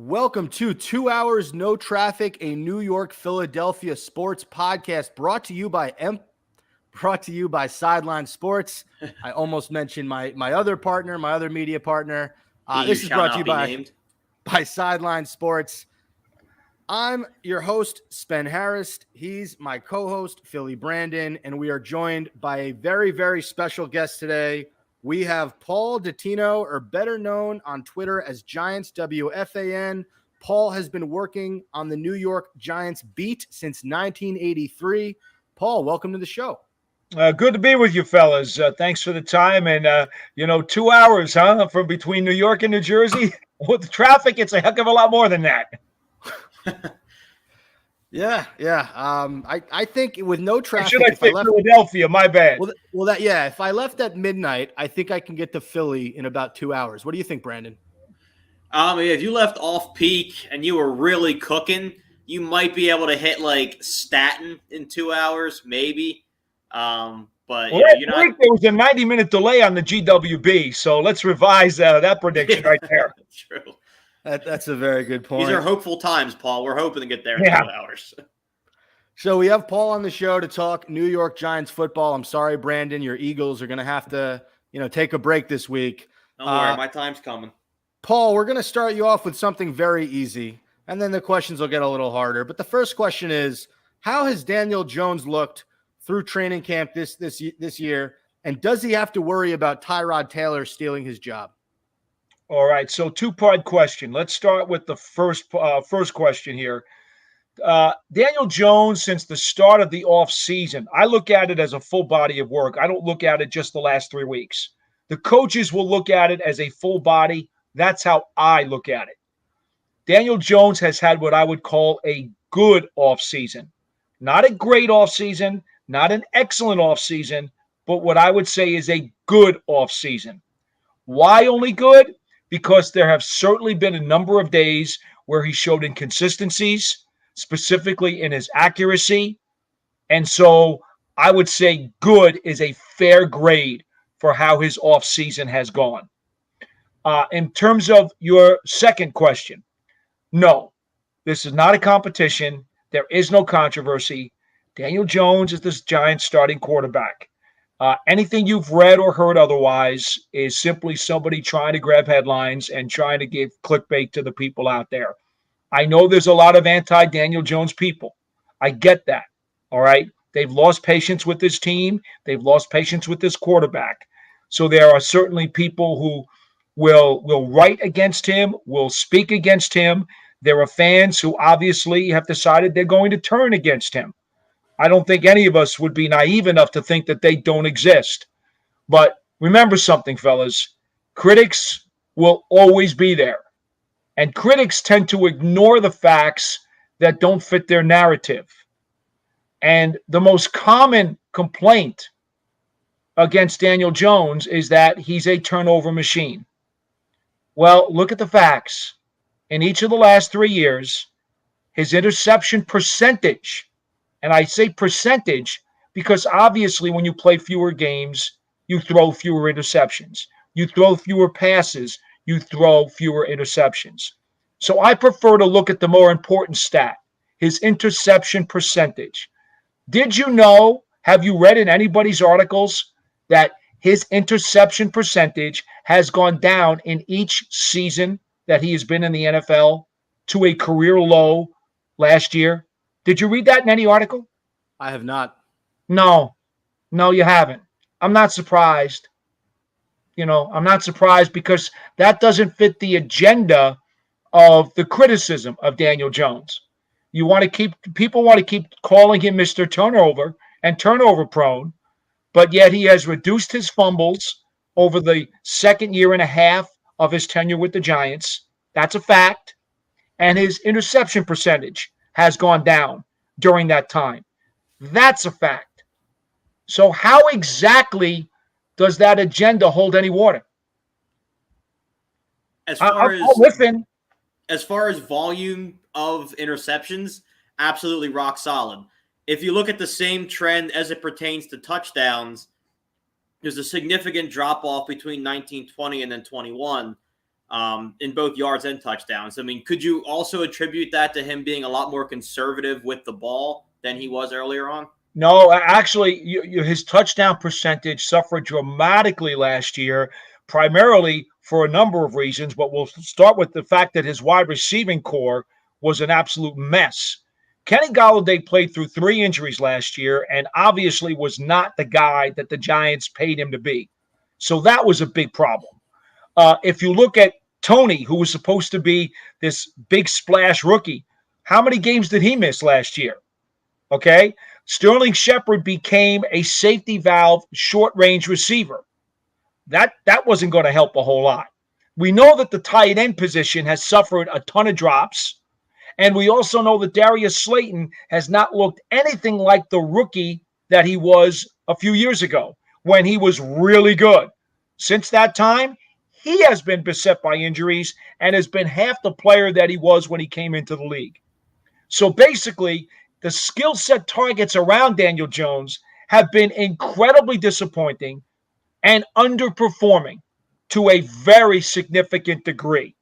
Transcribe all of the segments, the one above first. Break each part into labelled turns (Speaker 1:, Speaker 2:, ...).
Speaker 1: Welcome to 2 Hours No Traffic, a New York Philadelphia sports podcast brought to you by Sideline Sports. I almost mentioned my other partner, my other media partner. This is brought to you by Sideline Sports. I'm your host, Spen Harris. He's my co-host, Philly Brandon, and we are joined by a very, very special guest today. We have Paul Dottino, or better known on Twitter as Giants WFAN. Paul has been working on the New York Giants beat since 1983. Paul, welcome to the show.
Speaker 2: Good to be with you, fellas. Thanks for the time. And, 2 hours, from between New York and New Jersey. With the traffic, it's a heck of a lot more than that.
Speaker 1: Yeah. I think with no traffic,
Speaker 2: should I say Philadelphia? My bad.
Speaker 1: If I left at midnight, I think I can get to Philly in about 2 hours. What do you think, Brandon?
Speaker 3: If you left off peak and you were really cooking, you might be able to hit like Staten in 2 hours, maybe. There was a
Speaker 2: 90-minute delay on the GWB, so let's revise that prediction right there.
Speaker 3: True.
Speaker 1: That's a very good point.
Speaker 3: These are hopeful times, Paul. We're hoping to get there in 2 hours.
Speaker 1: So we have Paul on the show to talk New York Giants football. I'm sorry, Brandon, your Eagles are going to have to, take a break this week.
Speaker 3: Don't worry, my time's coming.
Speaker 1: Paul, we're going to start you off with something very easy, and then the questions will get a little harder. But the first question is, how has Daniel Jones looked through training camp this year, and does he have to worry about Tyrod Taylor stealing his job?
Speaker 2: All right, so two-part question. Let's start with the first question here. Daniel Jones, since the start of the offseason, I look at it as a full body of work. I don't look at it just the last 3 weeks. The coaches will look at it as a full body. That's how I look at it. Daniel Jones has had what I would call a good offseason. Not a great offseason, not an excellent offseason, but what I would say is a good offseason. Why only good? Because there have certainly been a number of days where he showed inconsistencies, specifically in his accuracy. And so I would say good is a fair grade for how his offseason has gone. In terms of your second question, no, this is not a competition. There is no controversy. Daniel Jones is this Giants starting quarterback. Anything you've read or heard otherwise is simply somebody trying to grab headlines and trying to give clickbait to the people out there. I know there's a lot of anti-Daniel Jones people. I get that, all right? They've lost patience with this team. They've lost patience with this quarterback. So there are certainly people who will write against him, will speak against him. There are fans who obviously have decided they're going to turn against him. I don't think any of us would be naive enough to think that they don't exist. But remember something, fellas. Critics will always be there. And critics tend to ignore the facts that don't fit their narrative. And the most common complaint against Daniel Jones is that he's a turnover machine. Well, look at the facts. In each of the last 3 years, his interception percentage, and I say percentage because obviously when you play fewer games, you throw fewer interceptions. You throw fewer passes, you throw fewer interceptions. So I prefer to look at the more important stat, his interception percentage. Did you know, have you read in anybody's articles that his interception percentage has gone down in each season that he has been in the NFL to a career low last year? Did you read that in any article?
Speaker 1: I have not.
Speaker 2: No, you haven't. I'm not surprised. I'm not surprised because that doesn't fit the agenda of the criticism of Daniel Jones. People want to keep calling him Mr. Turnover and turnover prone, but yet he has reduced his fumbles over the second year and a half of his tenure with the Giants. That's a fact. And his interception percentage has gone down during that time. That's a fact. So how exactly does that agenda hold any water?
Speaker 3: As far as volume of interceptions, absolutely rock solid. If you look at the same trend as it pertains to touchdowns, there's a significant drop-off between 19-20 and then 21. in both yards and touchdowns. I mean, could you also attribute that to him being a lot more conservative with the ball than he was earlier on?
Speaker 2: No, actually, his touchdown percentage suffered dramatically last year, primarily for a number of reasons, but we'll start with the fact that his wide receiving core was an absolute mess. Kenny Golladay played through 3 injuries last year and obviously was not the guy that the Giants paid him to be. So that was a big problem. If you look at Tony, who was supposed to be this big splash rookie, how many games did he miss last year? Okay. Sterling Shepard became a safety valve short-range receiver. That wasn't going to help a whole lot. We know that the tight end position has suffered a ton of drops, and we also know that Darius Slayton has not looked anything like the rookie that he was a few years ago when he was really good. Since that time, he has been beset by injuries and has been half the player that he was when he came into the league. So basically, the skill set targets around Daniel Jones have been incredibly disappointing and underperforming to a very significant degree.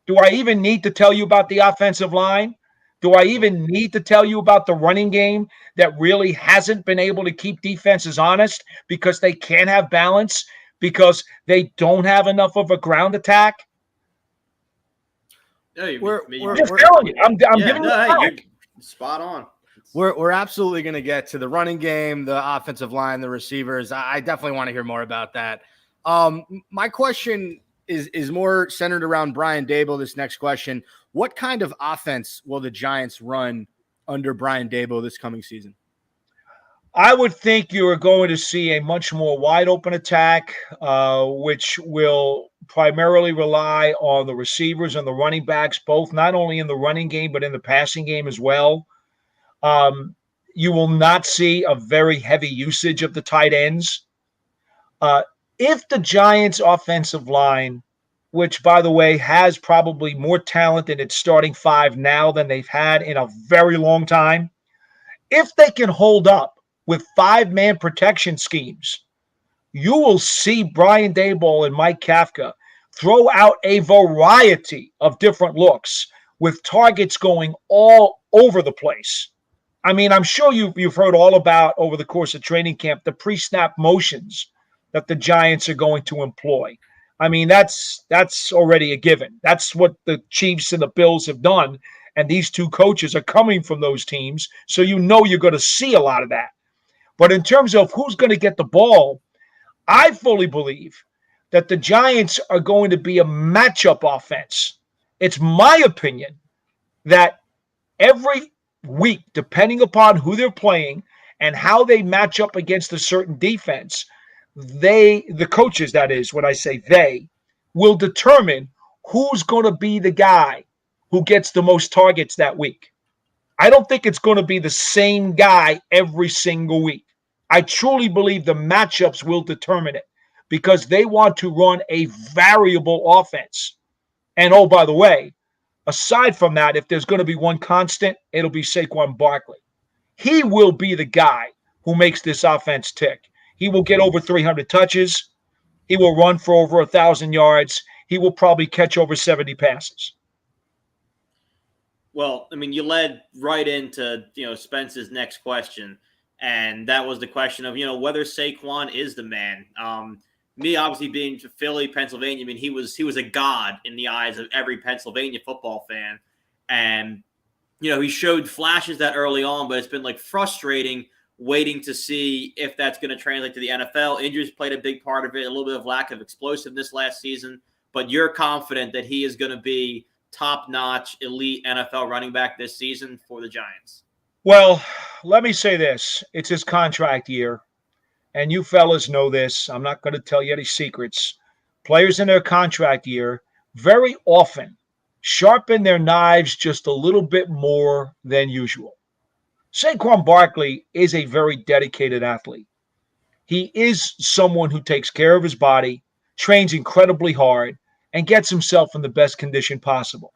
Speaker 2: Do I even need to tell you about the offensive line? Do I even need to tell you about the running game that really hasn't been able to keep defenses honest because they can't have balance, because they don't have enough of a ground attack?
Speaker 3: No,
Speaker 2: I'm just telling you. I'm giving you
Speaker 3: spot on.
Speaker 1: We're absolutely going to get to the running game, the offensive line, the receivers. I definitely want to hear more about that. My question is more centered around Brian Daboll. This next question: what kind of offense will the Giants run under Brian Daboll this coming season?
Speaker 2: I would think you are going to see a much more wide open attack, which will primarily rely on the receivers and the running backs, both not only in the running game, but in the passing game as well. You will not see a very heavy usage of the tight ends. If the Giants' offensive line, which, by the way, has probably more talent in its starting 5 now than they've had in a very long time, if they can hold up with 5-man protection schemes, you will see Brian Daboll and Mike Kafka throw out a variety of different looks with targets going all over the place. I mean, I'm sure you've heard all about, over the course of training camp, the pre-snap motions that the Giants are going to employ. I mean, that's already a given. That's what the Chiefs and the Bills have done, and these two coaches are coming from those teams, so you know you're going to see a lot of that. But in terms of who's going to get the ball, I fully believe that the Giants are going to be a matchup offense. It's my opinion that every week, depending upon who they're playing and how they match up against a certain defense, the coaches, that is, when I say they, will determine who's going to be the guy who gets the most targets that week. I don't think it's going to be the same guy every single week. I truly believe the matchups will determine it because they want to run a variable offense. And oh, by the way, aside from that, if there's going to be one constant, it'll be Saquon Barkley. He will be the guy who makes this offense tick. He will get over 300 touches. He will run for over 1,000 yards. He will probably catch over 70 passes.
Speaker 3: Well, I mean, you led right into, Spence's next question, and that was the question of, whether Saquon is the man. Me, obviously, being to Philly, Pennsylvania, I mean, he was a god in the eyes of every Pennsylvania football fan. And, he showed flashes that early on, but it's been, frustrating waiting to see if that's going to translate to the NFL. Injuries played a big part of it, a little bit of lack of explosiveness last season. But you're confident that he is going to be top-notch, elite NFL running back this season for the Giants?
Speaker 2: Well, let me say this. It's his contract year. And you fellas know this. I'm not going to tell you any secrets. Players in their contract year very often sharpen their knives just a little bit more than usual. Saquon Barkley is a very dedicated athlete. He is someone who takes care of his body, trains incredibly hard, and gets himself in the best condition possible.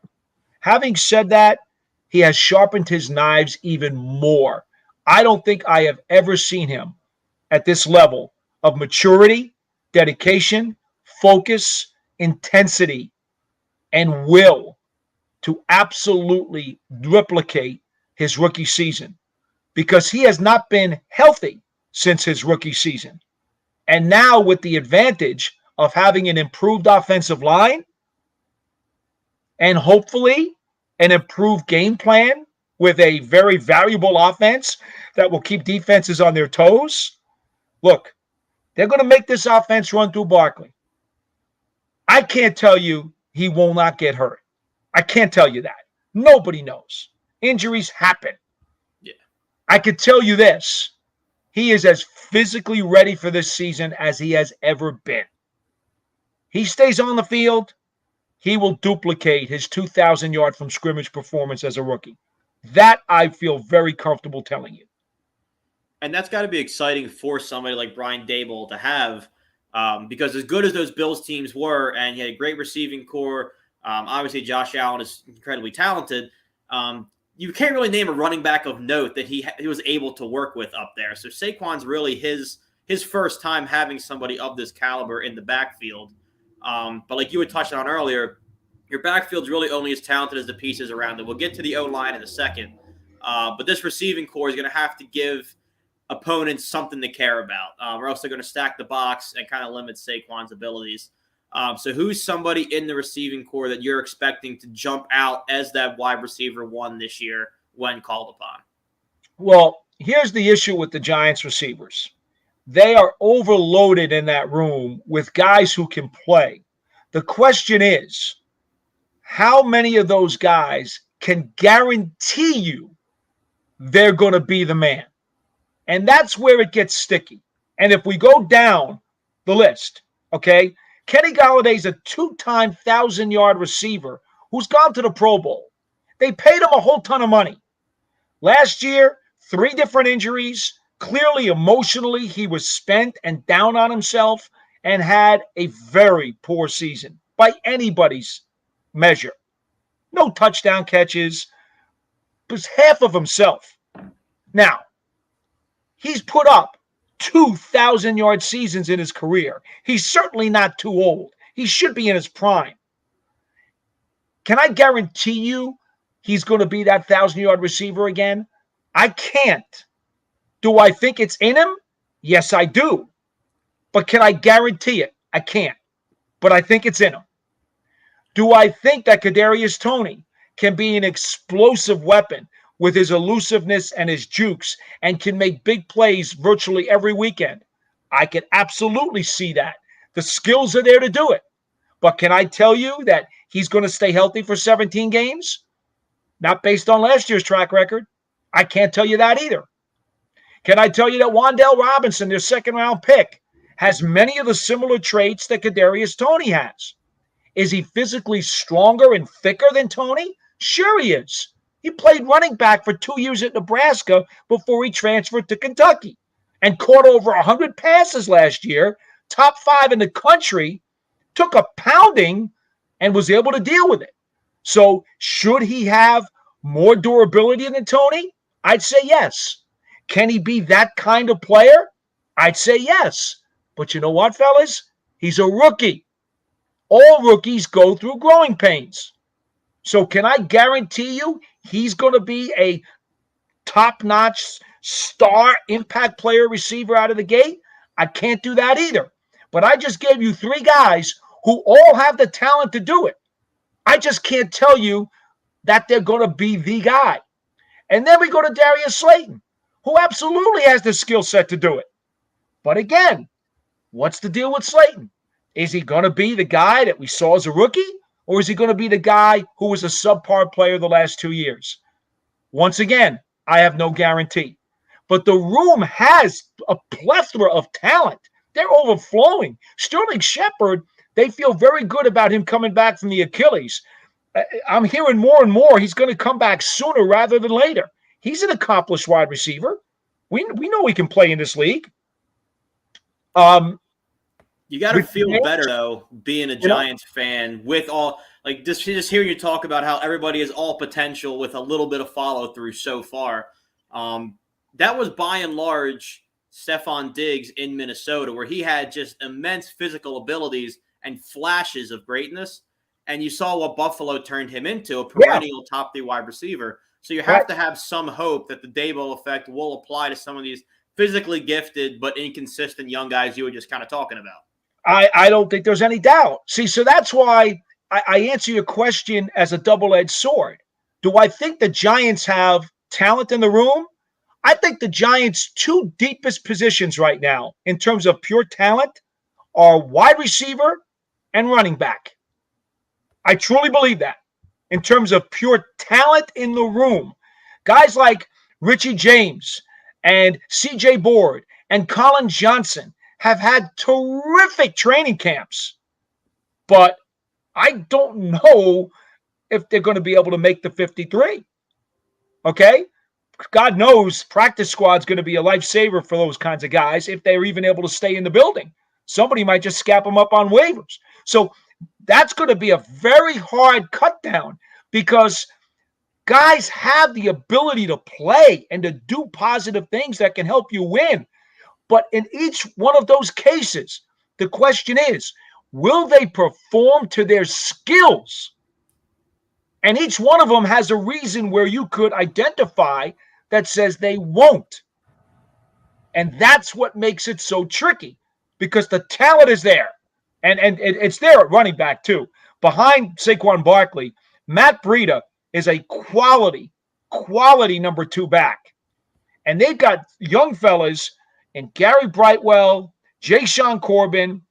Speaker 2: Having said that, he has sharpened his knives even more. I don't think I have ever seen him at this level of maturity, dedication, focus, intensity and will to absolutely replicate his rookie season because he has not been healthy since his rookie season. And now with the advantage of having an improved offensive line and hopefully an improved game plan with a very valuable offense that will keep defenses on their toes. Look, they're going to make this offense run through Barkley. I can't tell you he will not get hurt. I can't tell you that. Nobody knows. Injuries happen.
Speaker 3: Yeah.
Speaker 2: I could tell you this. He is as physically ready for this season as he has ever been. He stays on the field, he will duplicate his 2,000-yard from scrimmage performance as a rookie. That I feel very comfortable telling you.
Speaker 3: And that's got to be exciting for somebody like Brian Daboll to have, because as good as those Bills teams were, and he had a great receiving core, obviously Josh Allen is incredibly talented. You can't really name a running back of note that he was able to work with up there. So Saquon's really his first time having somebody of this caliber in the backfield. But like you had touched on earlier, your backfield's really only as talented as the pieces around it. We'll get to the O-line in a second. But this receiving core is going to have to give opponents something to care about, or else they're going to stack the box and kind of limit Saquon's abilities. So who's somebody in the receiving core that you're expecting to jump out as that wide receiver one this year when called upon?
Speaker 2: Well, here's the issue with the Giants receivers. They are overloaded in that room with guys who can play. The question is, how many of those guys can guarantee you they're going to be the man? And that's where it gets sticky. And if we go down the list, okay, Kenny Galladay's a 2-time 1,000-yard receiver who's gone to the Pro Bowl. They paid him a whole ton of money. Last year, 3 different injuries. Clearly, emotionally, he was spent and down on himself and had a very poor season by anybody's measure. No touchdown catches. It was half of himself. Now, he's put up 2,000-yard seasons in his career. He's certainly not too old. He should be in his prime. Can I guarantee you he's going to be that 1,000-yard receiver again? I can't. Do I think it's in him? Yes, I do. But can I guarantee it? I can't. But I think it's in him. Do I think that Kadarius Toney can be an explosive weapon with his elusiveness and his jukes and can make big plays virtually every weekend? I can absolutely see that. The skills are there to do it. But can I tell you that he's going to stay healthy for 17 games? Not based on last year's track record. I can't tell you that either. Can I tell you that Wan'Dale Robinson, their second-round pick, has many of the similar traits that Kadarius Toney has? Is he physically stronger and thicker than Toney? Sure he is. He played running back for 2 years at Nebraska before he transferred to Kentucky and caught over 100 passes last year, top 5 in the country, took a pounding and was able to deal with it. So should he have more durability than Toney? I'd say yes. Can he be that kind of player? I'd say yes. But you know what, fellas? He's a rookie. All rookies go through growing pains. So can I guarantee you he's going to be a top-notch star impact player receiver out of the gate? I can't do that either. But I just gave you 3 guys who all have the talent to do it. I just can't tell you that they're going to be the guy. And then we go to Darius Slayton, who absolutely has the skill set to do it. But again, what's the deal with Slayton? Is he going to be the guy that we saw as a rookie? Or is he going to be the guy who was a subpar player the last 2 years? Once again, I have no guarantee. But the room has a plethora of talent. They're overflowing. Sterling Shepard, they feel very good about him coming back from the Achilles. I'm hearing more and more he's going to come back sooner rather than later. He's an accomplished wide receiver. We know he can play in this league.
Speaker 3: You got to feel better, though, being a Giants fan with all – like just hearing you talk about how everybody is all potential with a little bit of follow-through so far. That was, by and large, Stephon Diggs in Minnesota, where he had just immense physical abilities and flashes of greatness. And you saw what Buffalo turned him into, a perennial top 3 wide receiver. So you have to have some hope that the Daboll effect will apply to some of these physically gifted but inconsistent young guys you were just kind of talking about.
Speaker 2: I don't think there's any doubt. See, so that's why I answer your question as a double-edged sword. Do I think the Giants have talent in the room? I think the Giants' 2 deepest positions right now in terms of pure talent are wide receiver and running back. I truly believe that in terms of pure talent in the room. Guys like Richie James and C.J. Board and Colin Johnson have had terrific training camps. But I don't know if they're going to be able to make the 53. Okay? God knows practice squad's going to be a lifesaver for those kinds of guys if they're even able to stay in the building. Somebody might just scap them up on waivers. So that's going to be a very hard cut down because guys have the ability to play and to do positive things that can help you win. But in each one of those cases, the question is, will they perform to their skills? And each one of them has a reason where you could identify that says they won't. And that's what makes it so tricky because the talent is there. And it's there at running back, too. Behind Saquon Barkley, Matt Breida is a quality number 2 back. And they've got young fellas in Gary Brightwell, Jayshon Corbin,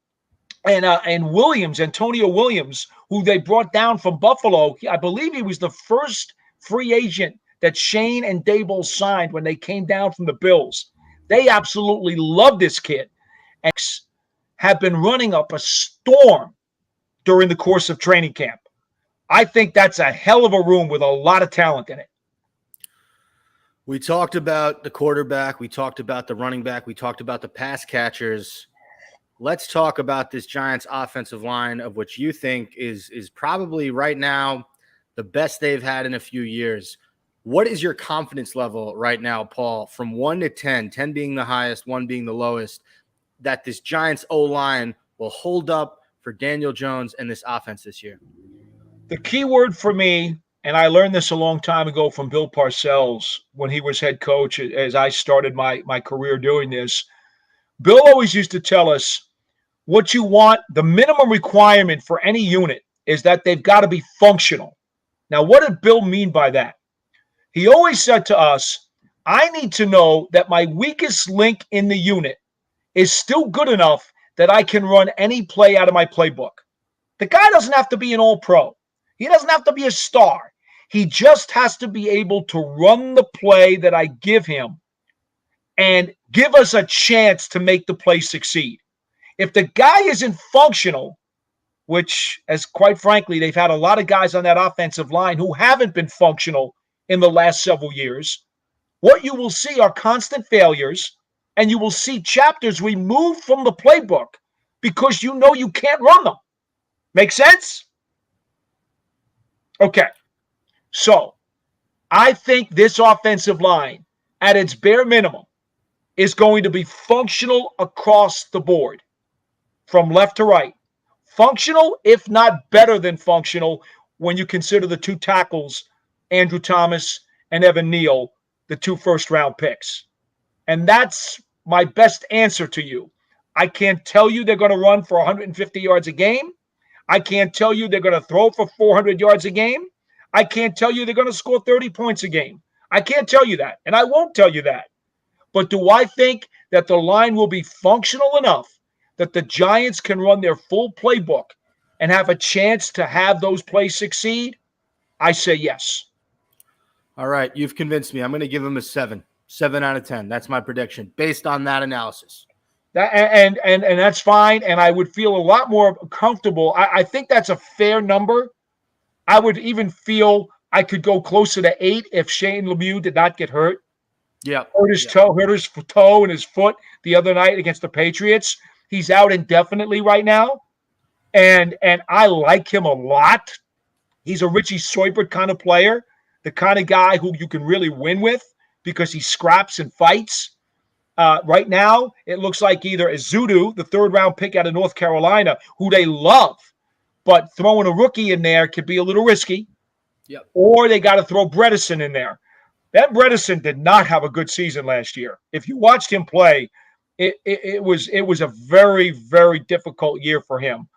Speaker 2: and Williams, Antonio Williams, who they brought down from Buffalo. I believe he was the first free agent that Shane and Daboll signed when they came down from the Bills. They absolutely love this kid. And have been running up a storm during the course of training camp. I think that's a hell of a room with a lot of talent in it.
Speaker 1: We talked about the quarterback. We talked about the running back. We talked about the pass catchers. Let's talk about this Giants offensive line, of which you think is probably right now the best they've had in a few years. What is your confidence level right now, Paul, from 1 to 10, 10 being the highest, 1 being the lowest, that this Giants O-line will hold up for Daniel Jones and this offense this year?
Speaker 2: The key word for me, and I learned this a long time ago from Bill Parcells when he was head coach as I started my career doing this. Bill always used to tell us what you want, the minimum requirement for any unit is that they've got to be functional. Now, what did Bill mean by that? He always said to us, I need to know that my weakest link in the unit is still good enough that I can run any play out of my playbook. The guy doesn't have to be an all-pro. He doesn't have to be a star. He just has to be able to run the play that I give him and give us a chance to make the play succeed. If the guy isn't functional, which, as quite frankly, they've had a lot of guys on that offensive line who haven't been functional in the last several years, what you will see are constant failures, and you will see chapters removed from the playbook because you know you can't run them. Make sense? Okay. So I think this offensive line, at its bare minimum, is going to be functional across the board, from left to right. Functional, if not better than functional, when you consider the 2 tackles, Andrew Thomas and Evan Neal, the 2 first-round picks. And that's my best answer to you. I can't tell you they're going to run for 150 yards a game. I can't tell you they're going to throw for 400 yards a game. I can't tell you they're going to score 30 points a game. I can't tell you that, and I won't tell you that. But do I think that the line will be functional enough that the Giants can run their full playbook and have a chance to have those plays succeed? I say yes.
Speaker 1: All right, you've convinced me. I'm going to give them a 7 out of 10. That's my prediction based on that analysis.
Speaker 2: And that's fine, and I would feel a lot more comfortable. I think that's a fair number. I would even feel I could go closer to 8 if Shane Lemieux did not get hurt.
Speaker 1: Yeah,
Speaker 2: hurt his toe and his foot the other night against the Patriots. He's out indefinitely right now, and I like him a lot. He's a Richie Seubert kind of player, the kind of guy who you can really win with because he scraps and fights. Right now, it looks like either Azudu, the third-round pick out of North Carolina, who they love, but throwing a rookie in there could be a little risky.
Speaker 1: Yep.
Speaker 2: Or they got to throw Bredesen in there. That Bredesen did not have a good season last year. If you watched him play, it was a very, very difficult year for him.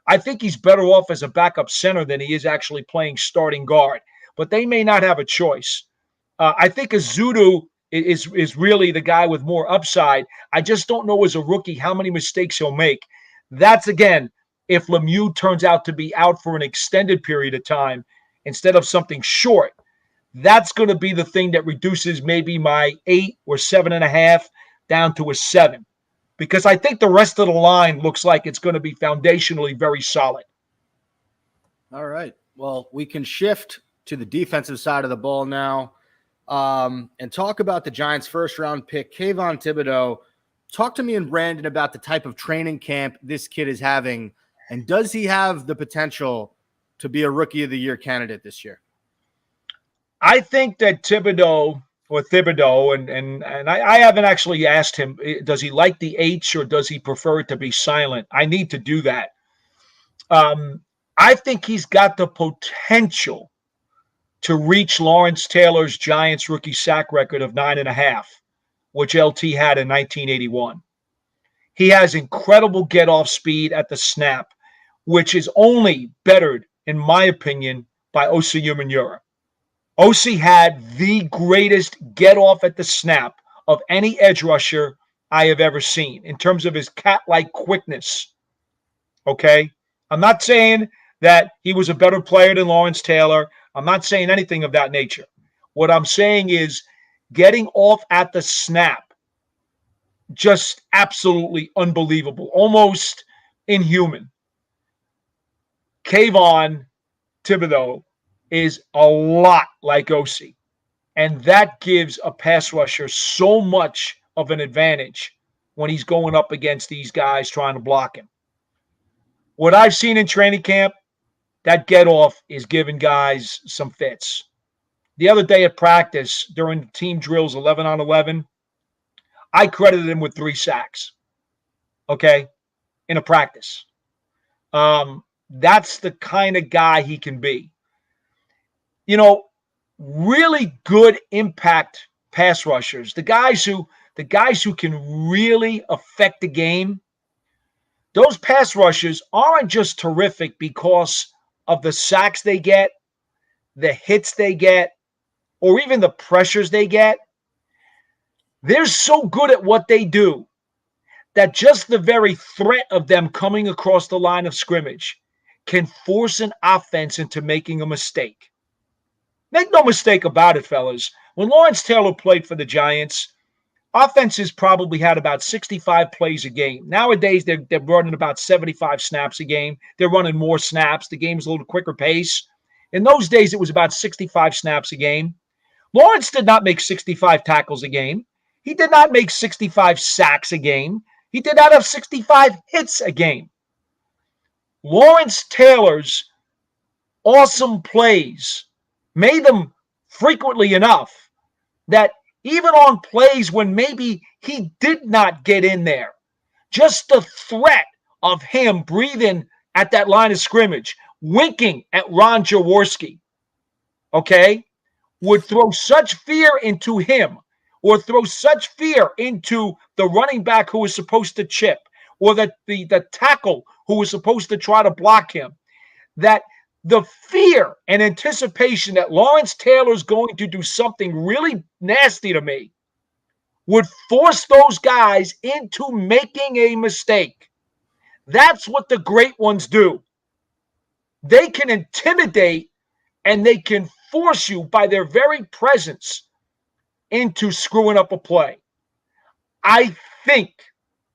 Speaker 2: I think he's better off as a backup center than he is actually playing starting guard. But they may not have a choice. I think Azudu is really the guy with more upside. I just don't know as a rookie how many mistakes he'll make. That's, again, if Lemieux turns out to be out for an extended period of time instead of something short. That's going to be the thing that reduces maybe my 8 or 7.5 down to a 7. Because I think the rest of the line looks like it's going to be foundationally very solid.
Speaker 1: All right. Well, we can shift to the defensive side of the ball now and talk about the Giants' first-round pick, Kayvon Thibodeau. Talk to me and Brandon about the type of training camp this kid is having, and does he have the potential to be a Rookie of the Year candidate this year?
Speaker 2: I think that Thibodeau, and I haven't actually asked him, does he like the H or does he prefer it to be silent? I need to do that. I think he's got the potential to reach Lawrence Taylor's Giants rookie sack record of 9.5, which LT had in 1981. He has incredible get-off speed at the snap, which is only bettered, in my opinion, by Osi Umenyiora. Osi had the greatest get-off at the snap of any edge rusher I have ever seen in terms of his cat-like quickness. Okay? I'm not saying that he was a better player than Lawrence Taylor. I'm not saying anything of that nature. What I'm saying is getting off at the snap, just absolutely unbelievable, almost inhuman. Kayvon Thibodeau is a lot like Osi, and that gives a pass rusher so much of an advantage when he's going up against these guys trying to block him. What I've seen in training camp, that get-off is giving guys some fits. The other day at practice, during the team drills 11 on 11, I credited him with 3 sacks, okay, in a practice. That's the kind of guy he can be. You know, really good impact pass rushers, the guys who can really affect the game, those pass rushers aren't just terrific because of the sacks they get, the hits they get, or even the pressures they get. They're so good at what they do that just the very threat of them coming across the line of scrimmage can force an offense into making a mistake. Make no mistake about it, fellas. When Lawrence Taylor played for the Giants, offenses probably had about 65 plays a game. Nowadays, they're running about 75 snaps a game. They're running more snaps. The game's a little quicker pace. In those days, it was about 65 snaps a game. Lawrence did not make 65 tackles a game. He did not make 65 sacks a game. He did not have 65 hits a game. Lawrence Taylor's awesome plays made them frequently enough that even on plays when maybe he did not get in there, just the threat of him breathing at that line of scrimmage, winking at Ron Jaworski, okay, would throw such fear into him, or throw such fear into the running back who was supposed to chip, or the tackle who was supposed to try to block him, that the fear and anticipation that Lawrence Taylor's going to do something really nasty to me would force those guys into making a mistake. That's what the great ones do. They can intimidate and they can force you by their very presence into screwing up a play. I think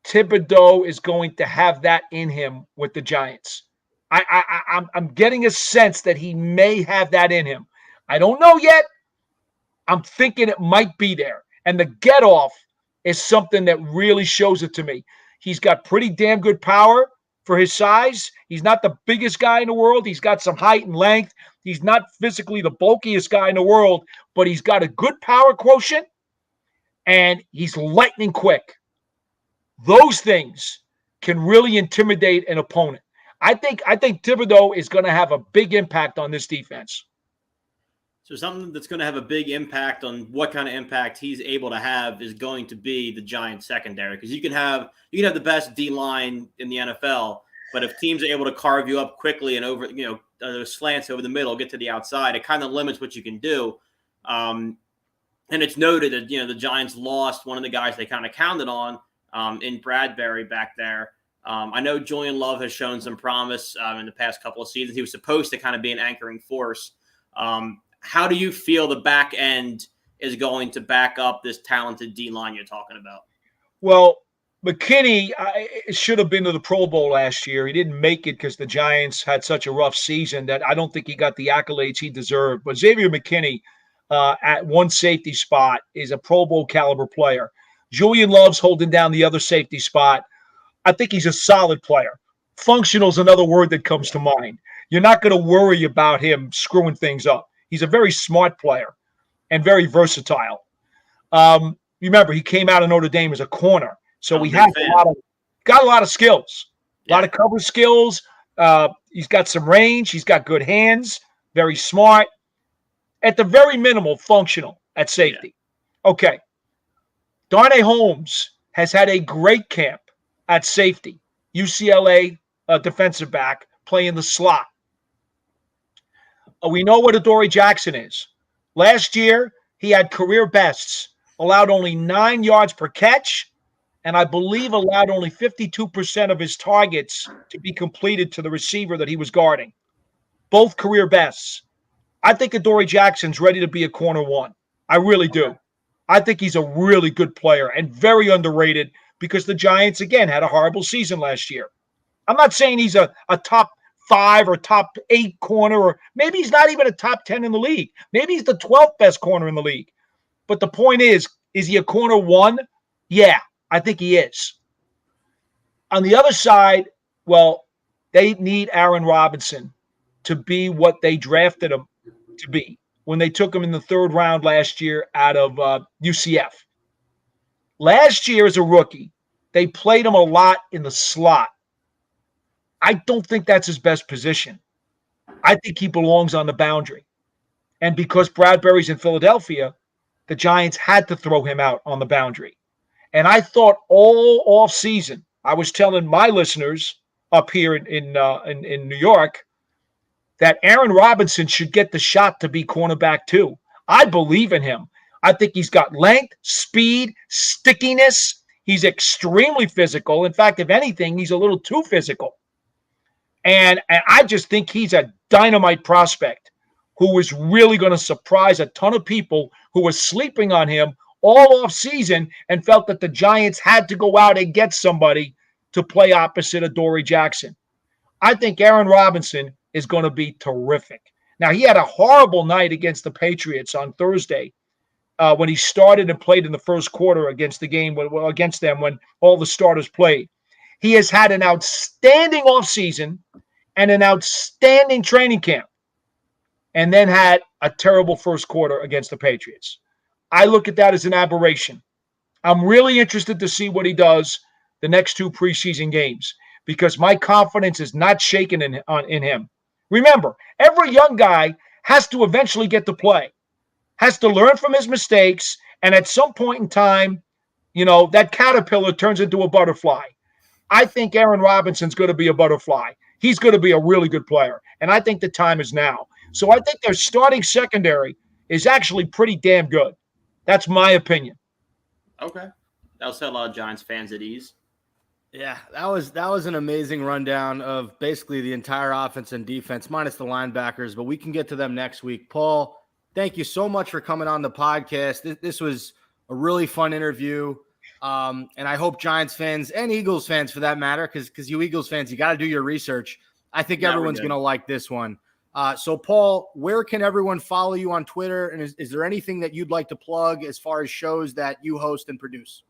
Speaker 2: Thibodeau is going to have that in him with the Giants. I'm getting a sense that he may have that in him. I don't know yet. I'm thinking it might be there. And the get-off is something that really shows it to me. He's got pretty damn good power for his size. He's not the biggest guy in the world. He's got some height and length. He's not physically the bulkiest guy in the world, but he's got a good power quotient. and he's lightning quick. Those things can really intimidate an opponent. I think Thibodeau is going to have a big impact on this defense.
Speaker 3: So something that's going to have a big impact on what kind of impact he's able to have is going to be the Giants secondary, because you can have the best D line in the NFL, but if teams are able to carve you up quickly and over those slants over the middle, get to the outside, it kind of limits what you can do. And it's noted that the Giants lost one of the guys they kind of counted on in Bradbury back there. I know Julian Love has shown some promise in the past couple of seasons. He was supposed to kind of be an anchoring force. How do you feel the back end is going to back up this talented D-line you're talking about?
Speaker 2: Well, McKinney should have been to the Pro Bowl last year. He didn't make it because the Giants had such a rough season that I don't think he got the accolades he deserved. But Xavier McKinney at one safety spot is a Pro Bowl caliber player. Julian Love's holding down the other safety spot. I think he's a solid player. Functional is another word that comes to mind. You're not going to worry about him screwing things up. He's a very smart player and very versatile. Remember, he came out of Notre Dame as a corner, so he has got a lot of skills, a lot of cover skills. He's got some range. He's got good hands. Very smart. At the very minimal, functional at safety. Yeah. Okay. Darnay Holmes has had a great camp at safety. UCLA defensive back playing the slot. We know what Adoree Jackson is. Last year, he had career bests, allowed only 9 yards per catch, and I believe allowed only 52% of his targets to be completed to the receiver that he was guarding. Both career bests. I think Adoree Jackson's ready to be a corner one. I really do. Okay. I think he's a really good player and very underrated because the Giants, again, had a horrible season last year. I'm not saying he's a top 5 or top 8 corner, or maybe he's not even a top 10 in the league. Maybe he's the 12th best corner in the league. But the point is he a corner one? Yeah, I think he is. On the other side, well, they need Aaron Robinson to be what they drafted him to be when they took him in the 3rd round last year out of UCF. Last year as a rookie, they played him a lot in the slot. I don't think that's his best position. I think he belongs on the boundary. And because Bradbury's in Philadelphia, the Giants had to throw him out on the boundary. And I thought all off season, I was telling my listeners up here in New York that Aaron Robinson should get the shot to be cornerback too. I believe in him. I think he's got length, speed, stickiness. He's extremely physical. In fact, if anything, he's a little too physical. And I just think he's a dynamite prospect who is really going to surprise a ton of people who were sleeping on him all off season and felt that the Giants had to go out and get somebody to play opposite Adoree Jackson. I think Aaron Robinson is going to be terrific. Now, he had a horrible night against the Patriots on Thursday when he started and played in the first quarter against them when all the starters played. He has had an outstanding offseason and an outstanding training camp, and then had a terrible first quarter against the Patriots. I look at that as an aberration. I'm really interested to see what he does the next 2 preseason games because my confidence is not shaken in him. Remember, every young guy has to eventually get to play, has to learn from his mistakes, and at some point in time, that caterpillar turns into a butterfly. I think Aaron Robinson's going to be a butterfly. He's going to be a really good player, and I think the time is now. So I think their starting secondary is actually pretty damn good. That's my opinion.
Speaker 3: Okay. That'll set a lot of Giants fans at ease.
Speaker 1: Yeah, that was an amazing rundown of basically the entire offense and defense, minus the linebackers, but we can get to them next week. Paul, thank you so much for coming on the podcast. This was a really fun interview. And I hope Giants fans and Eagles fans, for that matter, because you Eagles fans, you got to do your research. I think everyone's going to like this one. So, Paul, where can everyone follow you on Twitter? And is there anything that you'd like to plug as far as shows that you host and produce?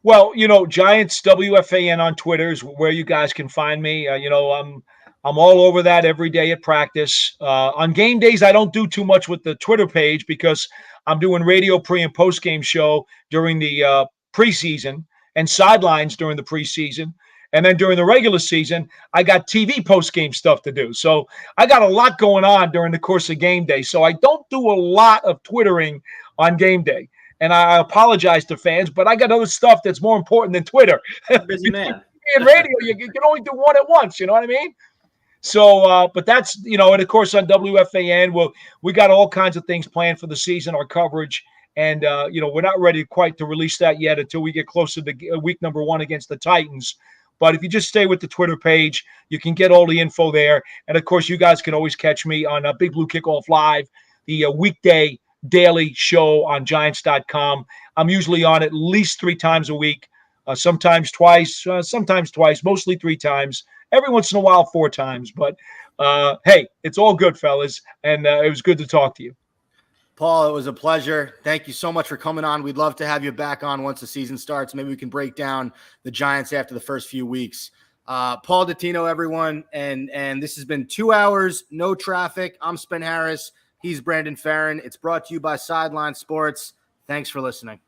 Speaker 1: Well,
Speaker 2: Giants WFAN on Twitter is where you guys can find me. I'm I'm all over that every day at practice. On game days, I don't do too much with the Twitter page because I'm doing radio pre and post game show during the preseason and sidelines during the preseason. And then during the regular season, I got TV post game stuff to do. So I got a lot going on during the course of game day. So I don't do a lot of Twittering on game day. And I apologize to fans, but I got other stuff that's more important than Twitter.
Speaker 3: Busy man.
Speaker 2: In radio, you can only do one at once. You know what I mean? So, but that's, and of course on WFAN, we got all kinds of things planned for the season, our coverage. And, we're not ready quite to release that yet until we get closer to week number 1 against the Titans. But if you just stay with the Twitter page, you can get all the info there. And, of course, you guys can always catch me on Big Blue Kickoff Live, the weekday daily show on Giants.com. I'm usually on at least 3 times a week, sometimes twice, mostly 3 times. Every once in a while, 4 times. But, hey, it's all good, fellas. And it was good to talk to you.
Speaker 1: Paul, it was a pleasure. Thank you so much for coming on. We'd love to have you back on once the season starts. Maybe we can break down the Giants after the first few weeks. Paul Dottino, everyone. And this has been 2 hours, no traffic. I'm Spen Harris. He's Brandon Farron. It's brought to you by Sideline Sports. Thanks for listening.